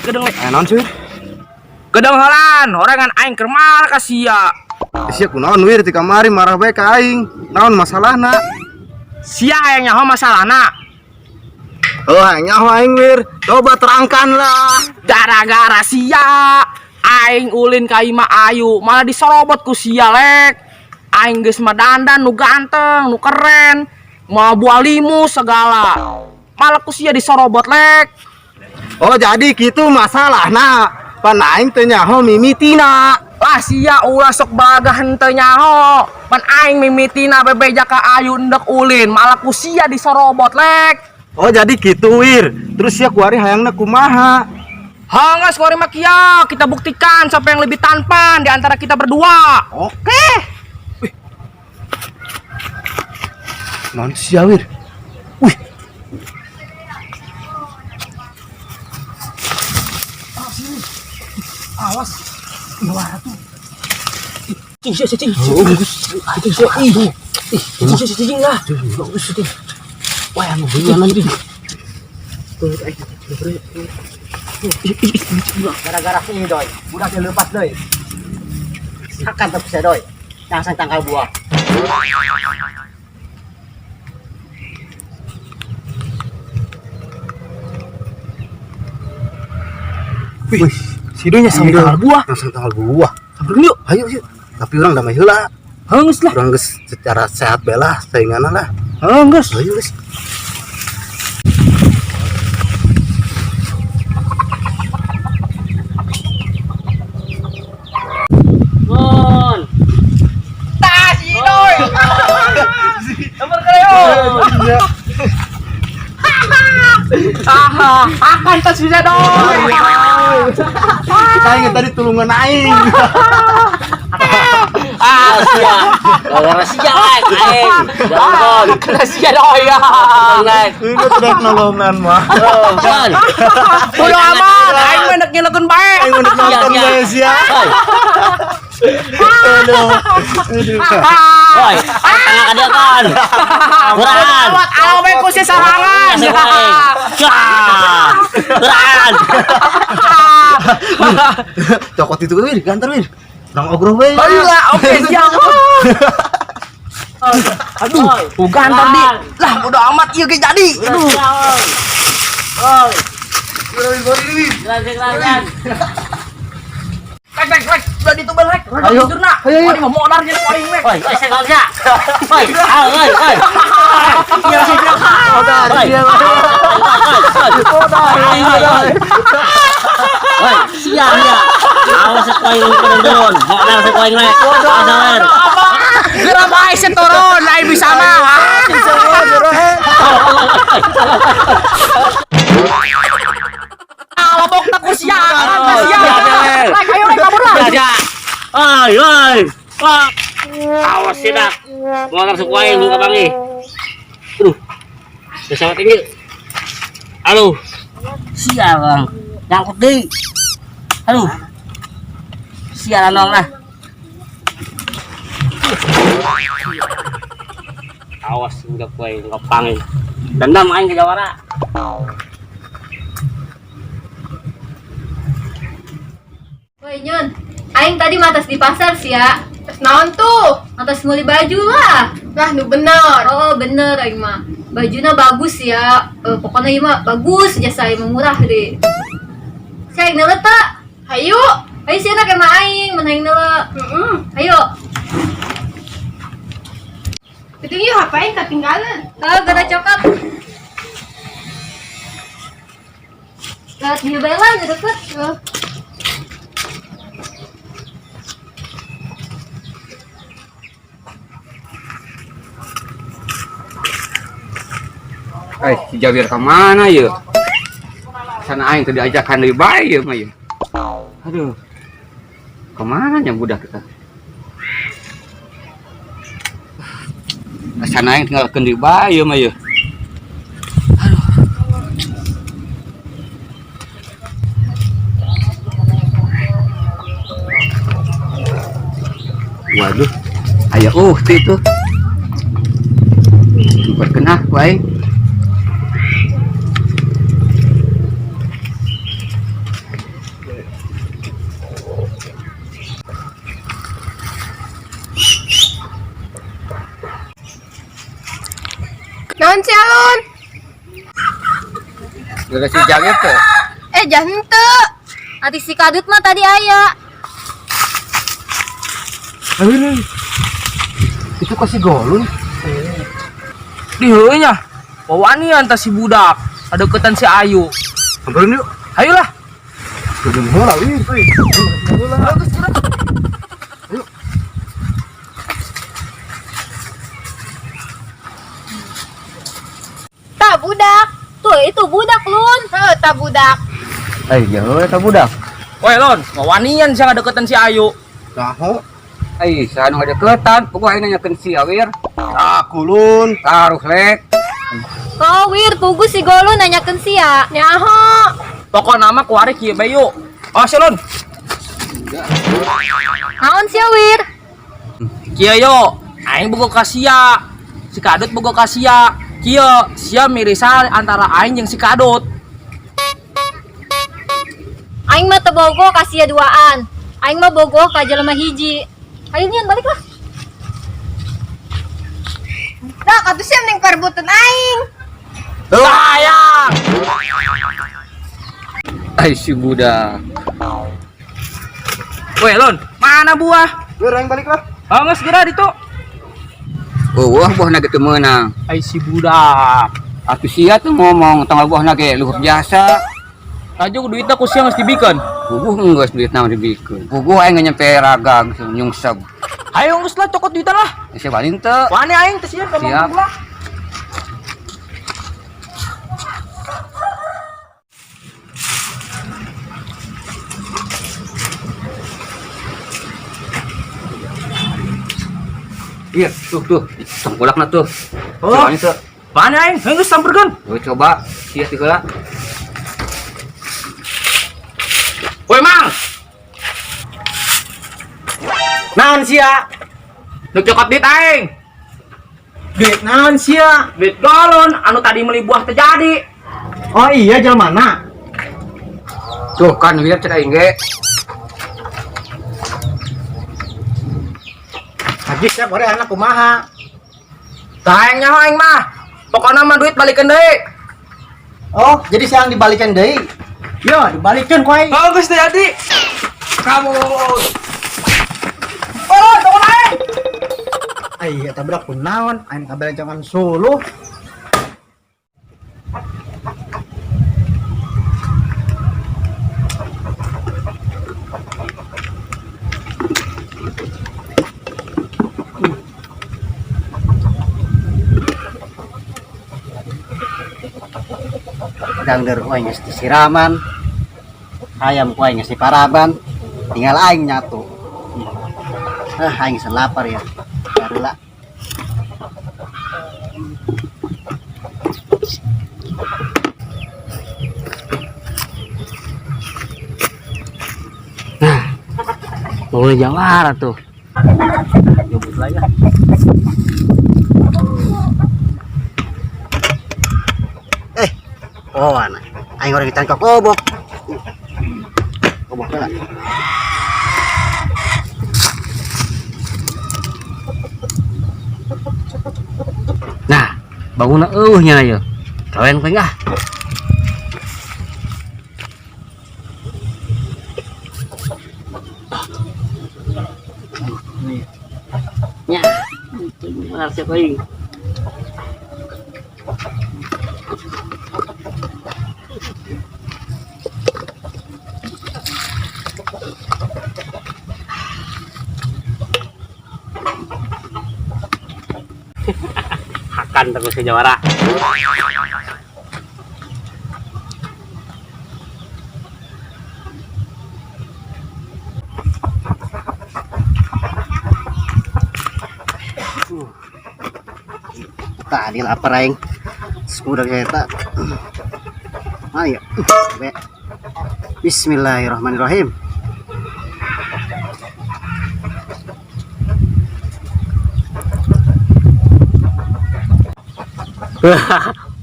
Gedeng lek. Non cuy. Gedeng halan, orangan aing keur marah ka sia. Sia kunaon wir di kamari marah bae ka aing. Naon masalahna? Sia aya nyaho masalahna. Oh, nyaho aing wir. Coba terangkanlah. Gara-gara sia aing ulin ka Ima Ayu, malah disorobot ku sia lek. Aing geus mah dandan nu ganteng, nu keren, mau buah limu segala. Malah ku sia disorobot lek. Oh, jadi gitu masalahna. Pan aing teu nyaho mimitina. Lah sia ulah sok bagah henteu nyaho. Pan aing mimitina bebeja ka Ayu endek ulin, malah ku sia disorobot lek. Oh, jadi gitu wir. Terus sia kuari hayangna kumaha? Hangas kuari mah kieu, kita buktikan siapa yang lebih tampan di antara kita berdua. Oke. Non sia wir. Wih. Awas. Luar tuh. Cing. Cing lah. Wah, anu beungan nanti. Gara-gara ini doi, udah dilepas doi. Akan tak bisa doi. Langsung tangkal buah. Wih, Sidonya sambil tangkal buah. Langsung tanggal buah. Sambil yuk. Ayo. Tapi orang damai heula. Hangus lah. Orang geus secara sehat belah sainganna lah. Hangus. Ayo geus. Mon. Si doi. Nomor kreo. Akan tas bisa doi. Aing tadi tulungan aing. Sia. Gara-gara sia aing. Jangan. Kena sia doi ya. Ini tidak nolongan mah. Udah amat. Aing mendek nyelekeun bae. Aing udah nonton bae sia. Aduh. Woi, tengah ada kan. Beran. Alau bae ku sia sarangan. Beran. Cokot itu wir, gantar wir. Nang ogro bae. Heula, oke siap. Aduh, bukan tadi. Lah, udah amat ieu ge jadi. Aduh. Lek, udah ditubel lek. Ayo. Ayo. Ini mau modar jadi paling lek. Woi, saya enggak bisa. Woi, woi. Iya sih. Modar dia. Woi, siang ya. Awas sekoing turun. Modal sekoing lek. Asalan. Gerak bae turun, lain bisa mah. Lobok tak sia. Lek, ayo lek kabur lah. Ya. Woi. Awas sih dak. Modal sekoing lu kabangi. Aduh. Pesawat tinggi. Halo. Sial, Bang. Nyangkut deui. Aduh. Sialan dong lah. Awas enggak kowe enggak pangin. Dendam aing ke Jawara. Woi Nyun, aing tadi matas di pasar sih ya. Terus naon tuh? Matas nguli baju lah. Lah nu bener. Oh bener aing mah. Bajunya bagus ya. Pokoknya ieu mah bagus jasa aing murah deh. Saya aing neuleuh tak? Hayu. Ayo sih anak emang aing mun aing neuleuh. Ayo. Itu ieu HP aing ketinggalan. Gara coklat. Lihat di bawah di deket. Si Jawir kemana ya? Sana aing tadi ajakan dari bayi ya, mah ya. Aduh. Kemana nya budak kita? Sana aing tinggal di bayi ya, mah ya. Waduh, aya itu. Berkenah ku aing. Naon si Alun? Geus si Jawir teh. Jangan henteu. Ati si Kadut mah tadi aya. Ayo, itu kasih golun. Di heueuy nya. Wawanian tah si budak. Sadeukeutan si Ayu. Samperin yuk. Ayolah. Belum heula wih. Tak budak. Tuh itu budak Lun. Tak budak. Jauh eta budak. Woi Lon, wawanian sih ngadeuketan si Ayu. Naho? Sanu ngadeukeutan, pokok aing nanyakeun si Awir. Aku lun. Taruh lek. Oh Wir, tugu si Golu nanyakeun sia. Nyaho. Pokokna mah kuari kieu bae yuk. Oh si Lon. Naon sia Wir? Kieu yo, aing boga ka sia. Si Kadut boga ka sia. Kieu, sia mirisan antara aing jeung si Kadut. Aing mah teu bogoh ka sia duaan. Aing mah bogoh ka jelema hiji. Ayo nyen baliklah. Dah, atuh sia mending perbutan aing. Sayang. Si budak. Woi Lon, mana buah? Wir aing balik lah. Oh geus geura ditu. Buahna gitu meunang. Si budak. Atuh sia tuh ngomong tanggal buahna ge luhur biasa. Tajuk duitnya ku sia geus dibikeun. Bubuh geus duit naon dibikeun. Bubuh aing nyampe raga nyungsep. Ayo geus lah cokot duitan lah. Si balin teu. Wani aing teh sia Siap. lah. Iya, tuh. Tengkulakna tuh. Oh. Cobain tuh. Wani aing geus samperkeun. Coba sia ti heula. Woi Mang. Naon sia? Nu cokot duit aing. Duit naon sia? Duit galon anu tadi meuli buah teh jadi. Oh iya, jam mana? Tuh kan lihat cek aing ge. Haji sia bore anak kumaha? Tah nyaho aing mah. Pokona mah duit balikeun deui. Oh, jadi siang dibalikin deui. Yo, dibalikin ku aing. Oh geus teh jadi. Kamu. Oh, tunggu aing. Ai, eta budak kunaon? Aing kabel jangan suluh. Dangder kowe geus disiraman, ayam kowe geus diparaban, tinggal aing nyatu. Aing geus lapar ya. Barulah. Mulai jawara tuh. Jemput lah ya. Oh, anak. Aing orang ditangkap kobok. Kobok lah. Nah, bangunna nya ya. Kalian kowe ah. Ya, benar sih kowe. Akan terus ke Jawara. tadi lapar aing. Sudah saya tak. Ayo. Be. Bismillahirrahmanirrahim.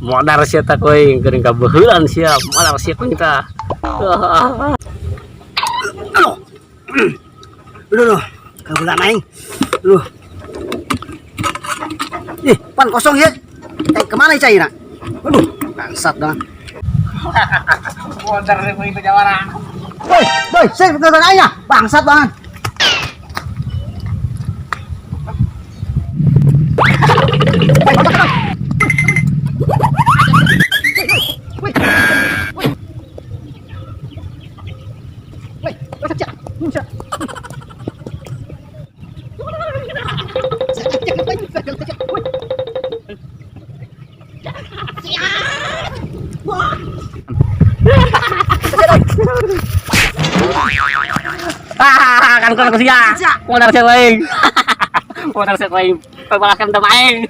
Modar sia ta koing geuning kabehulan sia modar sia koing ta. Aduh, kabulan aing. Aduh. Ih, pan kosong ya. Kemana cairnya? Aduh, bangsat dah. Modar koing teh jawara. Boy, saya pegang aingnya. Bangsat banget. Kan sia. Modar sia koing. Modar sia koing. Pebalakan teh maeng.